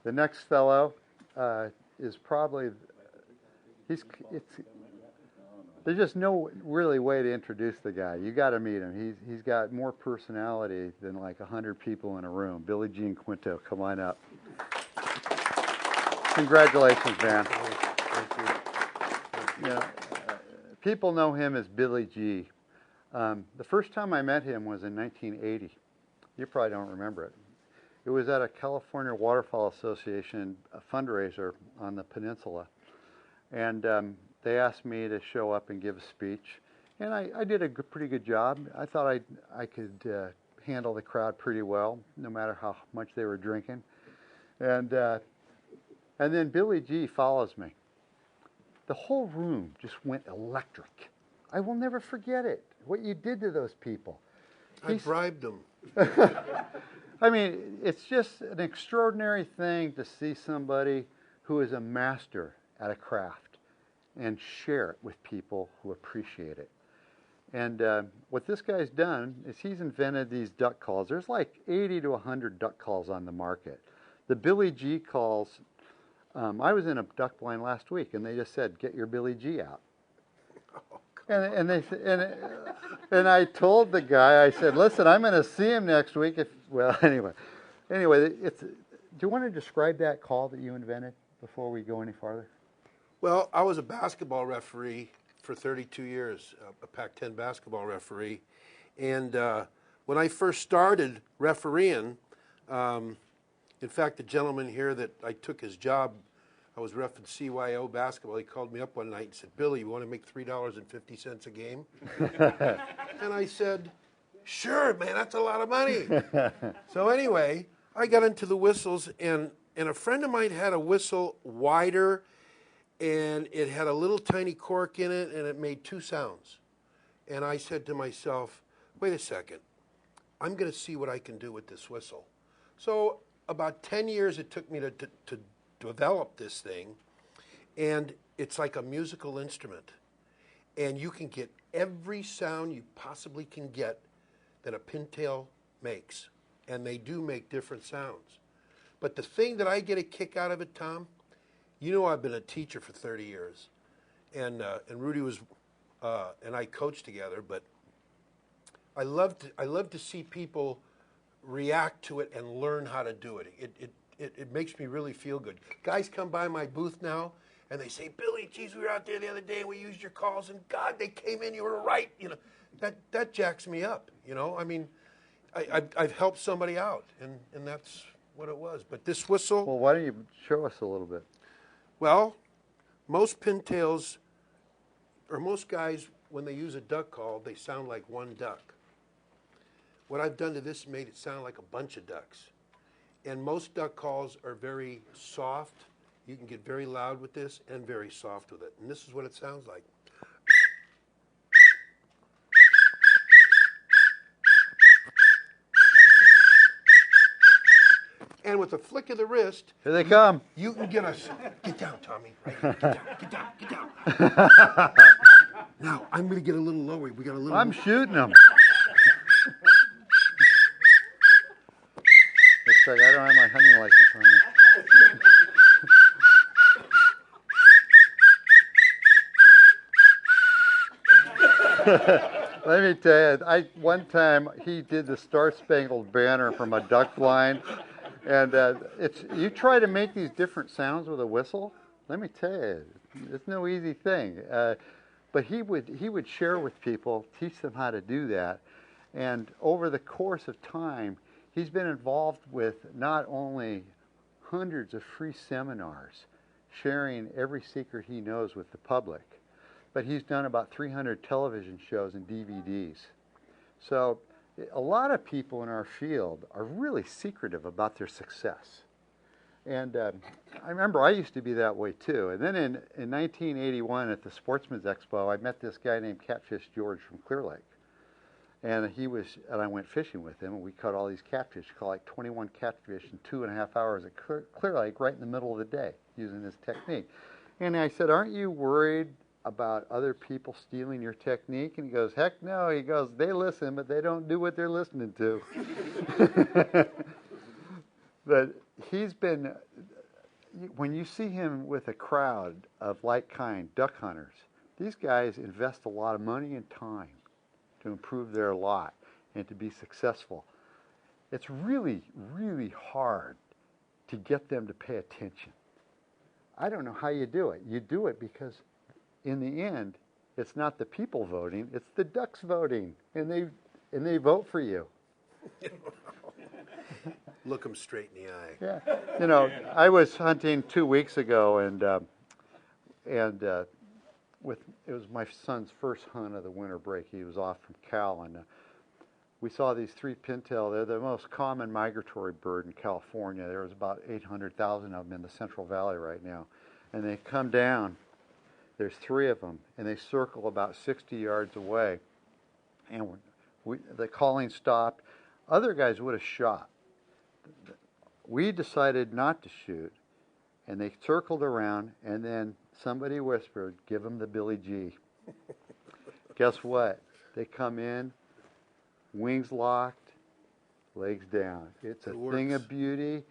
The next fellow is probably, there's just no really way to introduce the guy. You got to meet him. He's got more personality than like 100 people in a room. Billy Gianquinto, come on up. Congratulations, man. Thank you. You know, people know him as Billy G. The first time I met him was in 1980. You probably don't remember it. It was at a California Waterfowl Association fundraiser on the peninsula. And they asked me to show up and give a speech. And I did a pretty good job. I thought I could handle the crowd pretty well, no matter how much they were drinking. And then Billy G follows me. The whole room just went electric. I will never forget it, what you did to those people. I bribed them. I mean, it's just an extraordinary thing to see somebody who is a master at a craft and share it with people who appreciate it. And what this guy's done is he's invented these duck calls. There's like 80 to 100 duck calls on the market. The Billy G calls, I was in a duck blind last week, and they just said, "Get your Billy G out." And I told the guy, I said, "Listen, I'm going to see him next week." Anyway, do you want to describe that call that you invented before we go any farther? Well, I was a basketball referee for 32 years, a Pac-10 basketball referee, and when I first started refereeing, in fact, the gentleman here that I took his job, I was reffing CYO basketball. He called me up one night and said, "Billy, you want to make $3.50 a game?" And I said, "Sure, man, that's a lot of money." So anyway, I got into the whistles, and a friend of mine had a whistle wider, and it had a little tiny cork in it, and it made two sounds. And I said to myself, wait a second, I'm going to see what I can do with this whistle. So about 10 years it took me to develop this thing, and it's like a musical instrument. And you can get every sound you possibly can get that a pintail makes. And they do make different sounds. But the thing that I get a kick out of it, Tom, you know I've been a teacher for 30 years. And Rudy was, and I coached together, but I love to see people react to it and learn how to do it. It makes me really feel good. Guys come by my booth now, and they say, "Billy, geez, we were out there the other day, and we used your calls, and God, they came in, you were right." You know, that jacks me up, you know. I mean, I've helped somebody out, and that's what it was. But this whistle... Well, why don't you show us a little bit? Well, most pintails, or most guys, when they use a duck call, they sound like one duck. What I've done to this made it sound like a bunch of ducks. And most duck calls are very soft. You can get very loud with this and very soft with it. And this is what it sounds like. And with a flick of the wrist, here they come. You can get us. Get down, Tommy. Right here. Get down. Get down. Now I'm going to get a little lower. We got a little. I'm shooting them. Looks like I don't have my hunting license on me. Let me tell you, one time he did the Star Spangled Banner from a duck blind, and you try to make these different sounds with a whistle. Let me tell you, it's no easy thing. But he would share with people, teach them how to do that, and over the course of time, he's been involved with not only hundreds of free seminars, sharing every secret he knows with the public, but he's done about 300 television shows and DVDs. So a lot of people in our field are really secretive about their success. And I remember I used to be that way too. And then in 1981 at the Sportsmens Expo, I met this guy named Catfish George from Clear Lake. And I went fishing with him, and we caught all these catfish, caught like 21 catfish in 2.5 hours at Clear Lake right in the middle of the day using this technique. And I said, "Aren't you worried about other people stealing your technique?" And he goes, "Heck no." He goes, "They listen, but they don't do what they're listening to." But he's been when you see him with a crowd of like kind duck hunters, these guys invest a lot of money and time to improve their lot and to be successful. It's really, really hard to get them to pay attention. I don't know how you do it. You do it because in the end, it's not the people voting, it's the ducks voting, and they vote for you. Look them straight in the eye. Yeah. You know, I was hunting 2 weeks ago, and it was my son's first hunt of the winter break. He was off from Cal, and we saw these three pintail. They're the most common migratory bird in California. There's about 800,000 of them in the Central Valley right now. And they come down, there's three of them, and they circle about 60 yards away. And the calling stopped. Other guys would have shot. We decided not to shoot, and they circled around, and then somebody whispered, "Give them the Billy G." Guess what? They come in, wings locked, legs down. It's a thing of beauty.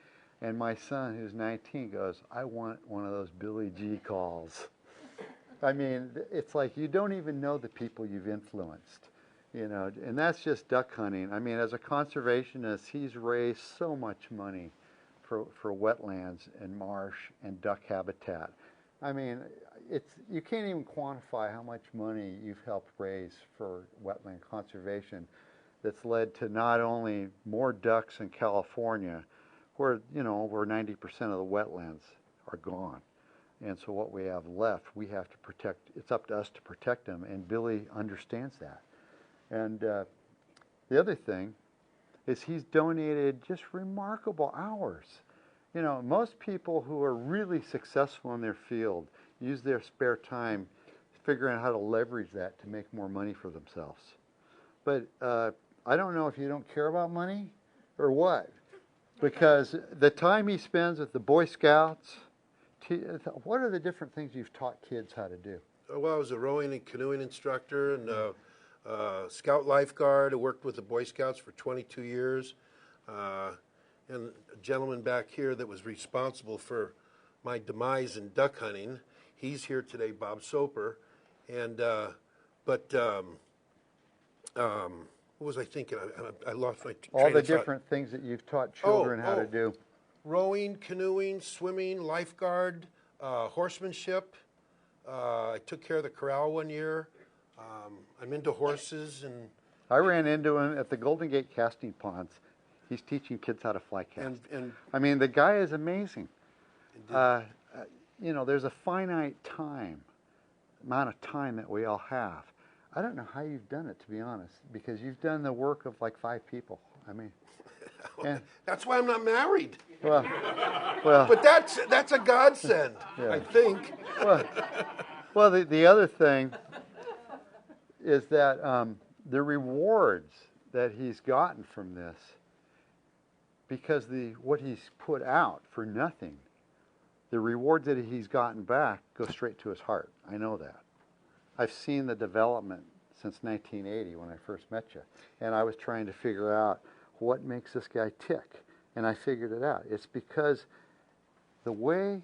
And my son, who's 19, goes, "I want one of those Billy G calls." I mean, it's like you don't even know the people you've influenced, you know, and that's just duck hunting. I mean, as a conservationist, he's raised so much money for wetlands and marsh and duck habitat. I mean, you can't even quantify how much money you've helped raise for wetland conservation that's led to not only more ducks in California, where, you know, over 90% of the wetlands are gone. And so what we have left, we have to protect. It's up to us to protect them, and Billy understands that. And the other thing is he's donated just remarkable hours. You know, most people who are really successful in their field use their spare time figuring out how to leverage that to make more money for themselves. But I don't know if you don't care about money or what, because the time he spends at the Boy Scouts, what are the different things you've taught kids how to do? Well, I was a rowing and canoeing instructor and scout lifeguard. I worked with the Boy Scouts for 22 years. And a gentleman back here that was responsible for my demise in duck hunting, he's here today, Bob Soper. And what was I thinking? I lost my all the different things that you've taught children how to do. Rowing, canoeing, swimming, lifeguard, horsemanship. I took care of the corral one year. I'm into horses. And I ran into him at the Golden Gate casting ponds. He's teaching kids how to fly cast. And I mean, the guy is amazing. You know, there's a finite amount of time that we all have. I don't know how you've done it, to be honest, because you've done the work of like 5 people. I mean, yeah. That's why I'm not married. Well, but that's a godsend, yeah. I think. Well, the other thing is that the rewards that he's gotten from this, because what he's put out for nothing, the rewards that he's gotten back go straight to his heart. I know that. I've seen the development since 1980 when I first met you, and I was trying to figure out what makes this guy tick, and I figured it out. It's because the way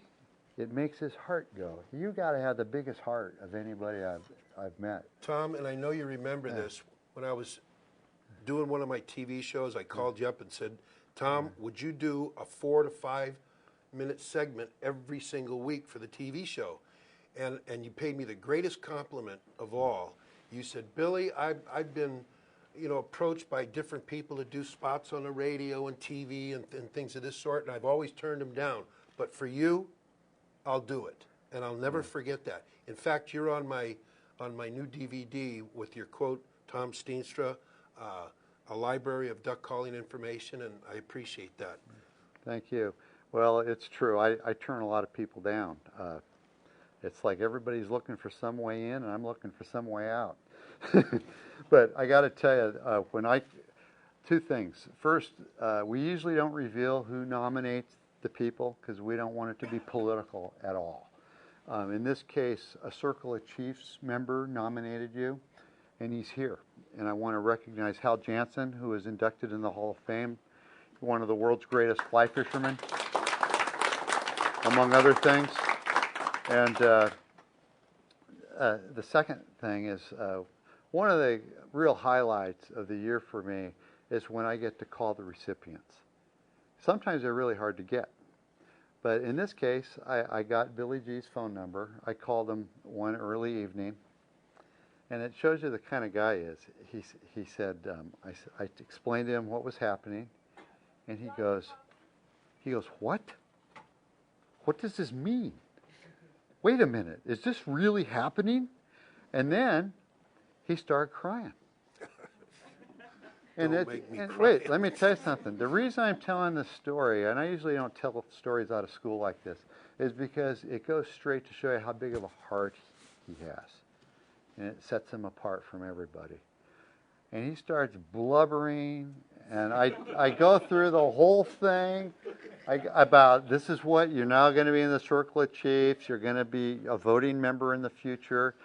it makes his heart go. You got to have the biggest heart of anybody I've met. Tom, and I know you remember this, when I was doing one of my TV shows, I called you up and said, "Tom, would you do a 4 to 5 minute segment every single week for the TV show?" And you paid me the greatest compliment of all. You said, "Billy, I've been, you know, approached by different people to do spots on the radio and TV and things of this sort, and I've always turned them down. But for you, I'll do it." And I'll never forget that. In fact, you're on my new DVD with your quote, Tom Steinstra, a library of duck calling information, and I appreciate that. Thank you. Well, it's true. I turn a lot of people down. It's like everybody's looking for some way in, and I'm looking for some way out. But I got to tell you, two things. First, we usually don't reveal who nominates the people because we don't want it to be political at all. In this case, a Circle of Chiefs member nominated you, and he's here. And I want to recognize Hal Jansen, who is inducted in the Hall of Fame, one of the world's greatest fly fishermen. among other things. And the second thing is one of the real highlights of the year for me is when I get to call the recipients. Sometimes they're really hard to get. But in this case, I got Billy G's phone number. I called him one early evening. And it shows you the kind of guy he is. He said, I explained to him what was happening. And he goes, what? What does this mean? Wait a minute, is this really happening? And then he started crying. And wait, let me tell you something. The reason I'm telling this story, and I usually don't tell stories out of school like this, is because it goes straight to show you how big of a heart he has. And it sets him apart from everybody. And he starts blubbering, and I go through the whole thing about this is what you're now going to be in the Circle of Chiefs. You're going to be a voting member in the future.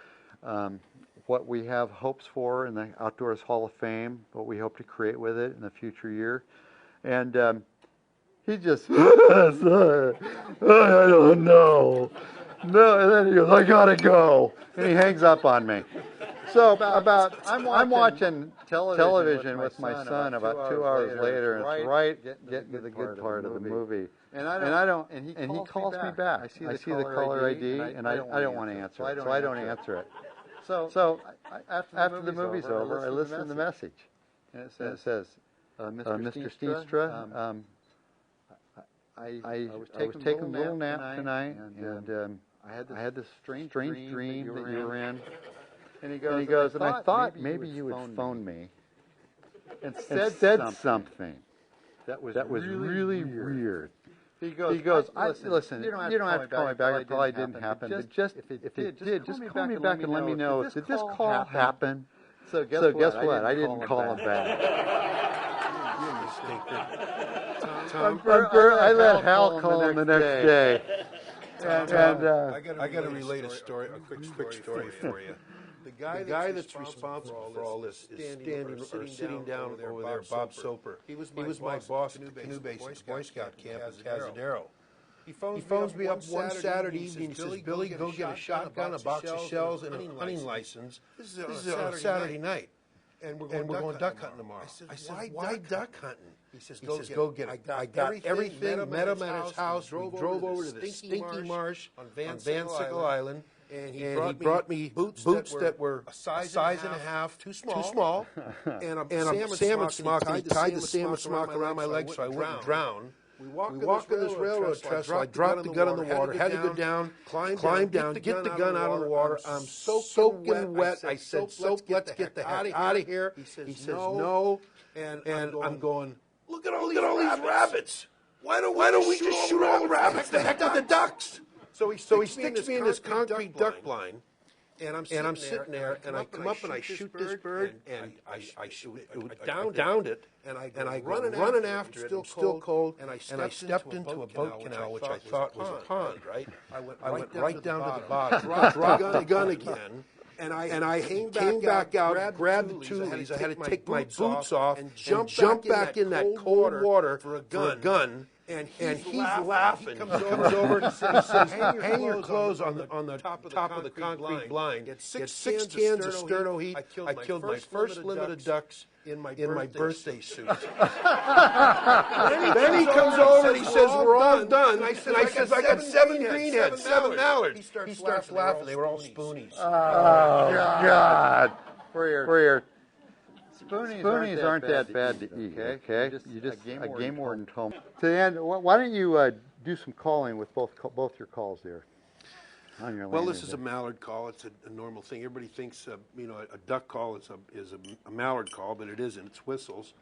What we have hopes for in the Outdoors Hall of Fame, what we hope to create with it in the future year. And he just, I don't know. No, and then he goes, I gotta go. And he hangs up on me. So I'm watching television with my son about 2 hours later, and it's right getting to the good part of the movie. And he calls me back. I see the caller ID, and I don't want to answer it, so I don't answer it. So after the movie's over, I listen to the message, and it says, Mr. Steinstra, I was taking a little nap tonight, and I had this strange dream that you were in. And he goes, and I thought maybe you would phone me and said something that was really weird. He goes, listen, you don't have to call me back. It probably didn't happen. But just if it did, just call me back and let me know. Did this call happen? So guess what? I didn't call him back. I let Hal call him the next day. I got to relate a quick story for you. The guy that's responsible for all this is sitting down over there, Bob Soper. He was my boss at the canoe base at the Boy Scout camp in Cazadero. He phones me up one Saturday evening and says, Billy, go get a shotgun, a box of shells, and a hunting license. This is on a Saturday night. And we're going duck hunting tomorrow. I said, why duck hunting? He says, go get it. I got everything, met him at his house, we drove over to the Stinky Marsh on Van Sickle Island. And he brought me boots that were a size and a half too small, and a salmon smock. And he tied the salmon smock around my leg so I wouldn't drown. We walked on this railroad trestle. I dropped the gun in the water, had to go down, climb down, get the gun out of the water. I'm soaking wet. I said, Soap, let's get the heck out of here. He says, no. And I'm going, look at all these rabbits. Why don't we just shoot all the rabbits? The heck with the ducks. So he sticks me in this concrete duck blind, and I'm sitting there, and I come up and I shoot this bird, and I downed it, and I running after it, still cold, and I stepped into a boat canal, which I thought was a pond, right? I went right down to the bottom, dropped the gun again, and I came back out, grabbed the tulies. I had to take my boots off and jump back in that cold water for a gun. And he's laughing. He comes over and says, hang your clothes on the top of the concrete blind. Get six cans of sterno heat. I killed my first limit of ducks in my birthday suit. Then he comes over and he says, we're all done. And I said, I got 7 greenheads, 7 mallards. He starts laughing. They were all spoonies. Oh, God. For your Spoonies aren't that bad to eat, okay? You just a game warden told me. To the end, why don't you do some calling with both your calls there on your Well, this is a mallard call. It's a normal thing. Everybody thinks a duck call is a mallard call, but it isn't. It's whistles.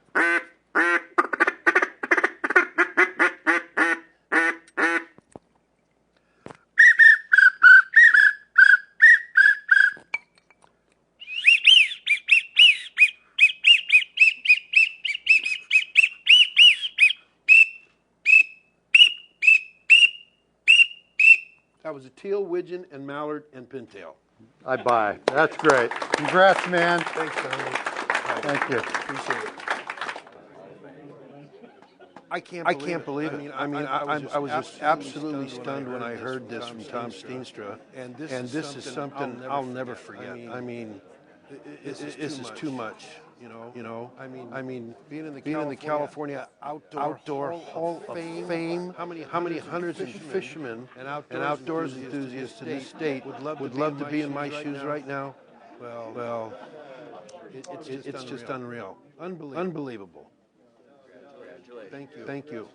That was a teal, widgeon, and mallard, and pintail. I buy. That's great. Congrats, man. Thanks, Tommy. Thank you. Appreciate it. I can't believe it. I was just absolutely stunned when I heard this from Tom Steinstra, and this is something I'll never forget. I mean, this is too much. You know. I mean, being in the California Outdoor Hall of Fame. How many hunters and fishermen and outdoors enthusiasts in this state would love to be in my shoes right now? Well, it's just unreal. Unbelievable. Thank you.